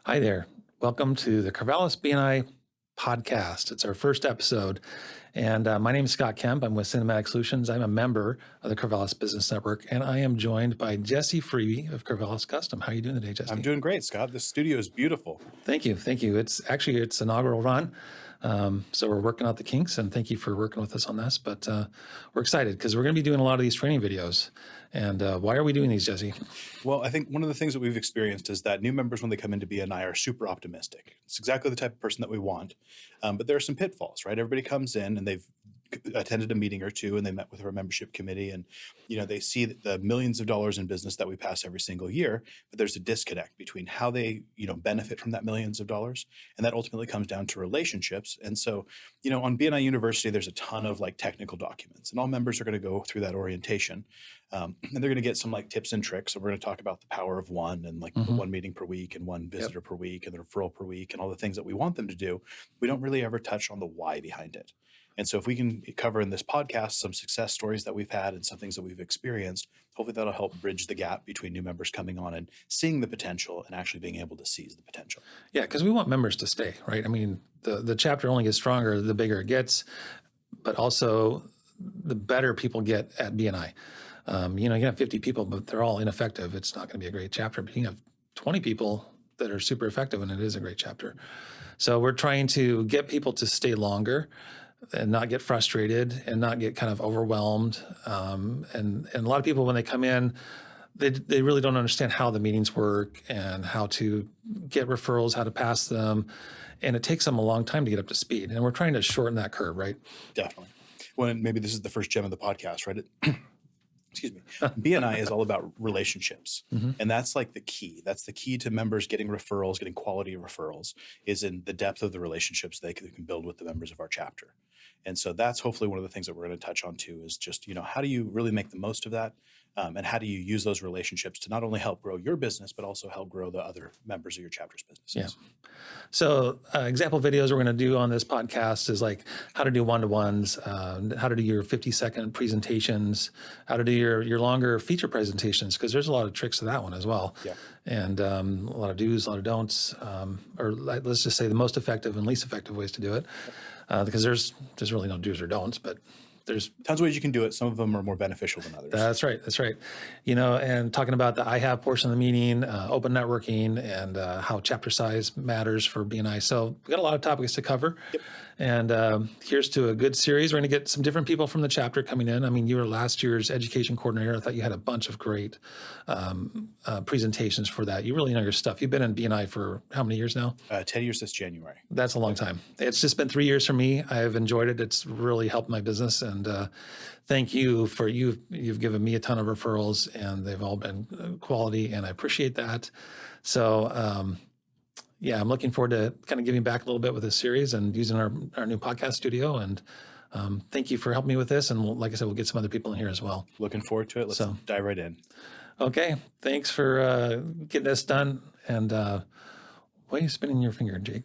Hi there. Welcome to the Corvallis BNI podcast. It's our first episode. And my name is Scott Kemp. I'm with Cinematic Solutions. I'm a member of the Corvallis Business Network, and I am joined by Jesse Freeby of Corvallis Custom. How are you doing today, Jesse? I'm doing great, Scott. This studio is beautiful. Thank you. Thank you. It's inaugural run. So we're working out the kinks, and thank you for working with us on this. But we're excited because we're going to be doing a lot of these training videos. And why are we doing these, Jesse? Well, I think one of the things that we've experienced is that new members, when they come into BNI, are super optimistic. It's exactly the type of person that we want. But there are some pitfalls, right? Everybody comes in and they've attended a meeting or two and they met with our membership committee, and they see the millions of dollars in business that we pass every single year, but there's a disconnect between how they benefit from that millions of dollars, and that ultimately comes down to relationships. And so on BNI University there's a ton of technical documents, and all members are going to go through that orientation, and they're going to get some tips and tricks. So we're going to talk about the power of one, and the one meeting per week and one visitor per week and the referral per week and all the things that we want them to do. We don't really ever touch on the why behind it. And so if we can cover in this podcast some success stories that we've had and some things that we've experienced, hopefully that'll help bridge the gap between new members coming on and seeing the potential and actually being able to seize the potential. Yeah, because we want members to stay, right? I mean, the chapter only gets stronger the bigger it gets, but also the better people get at BNI. You can have 50 people, but they're all ineffective. It's not going to be a great chapter. But you can have 20 people that are super effective, and it is a great chapter. So we're trying to get people to stay longer and not get frustrated and not get kind of overwhelmed. And a lot of people, when they come in, they really don't understand how the meetings work and how to get referrals, how to pass them. And it takes them a long time to get up to speed. And we're trying to shorten that curve, right? Definitely. Well, maybe this is the first gem of the podcast, right? Excuse me. BNI is all about relationships. And that's the key. That's the key to members getting referrals, getting quality referrals, is in the depth of the relationships they can build with the members of our chapter. And so that's hopefully one of the things that we're going to touch on too, is just, how do you really make the most of that? And how do you use those relationships to not only help grow your business, but also help grow the other members of your chapter's businesses? Yeah. So example videos we're going to do on this podcast is how to do one-to-ones, how to do your 50-second presentations, how to do your longer feature presentations, because there's a lot of tricks to that one as well. Yeah. And a lot of do's, a lot of don'ts, or let's just say the most effective and least effective ways to do it, because there's really no do's or don'ts, but there's tons of ways you can do it. Some of them are more beneficial than others. That's right. And talking about the I have portion of the meeting, open networking, and how chapter size matters for BNI. So we got a lot of topics to cover. Yep. And here's to a good series. We're going to get some different people from the chapter coming in. I mean, you were last year's education coordinator. I thought you had a bunch of great presentations for that. You really know your stuff. You've been in BNI for how many years now? 10 years this January. That's a long time. It's just been 3 years for me. I've enjoyed it. It's really helped my business. And thank you for you've given me a ton of referrals, and they've all been quality, and I appreciate that. So I'm looking forward to kind of giving back a little bit with this series and using our new podcast studio. And thank you for helping me with this. And like I said, we'll get some other people in here as well. Looking forward to it. Let's dive right in. Okay. Thanks for getting this done. And why are you spinning your finger, Jake?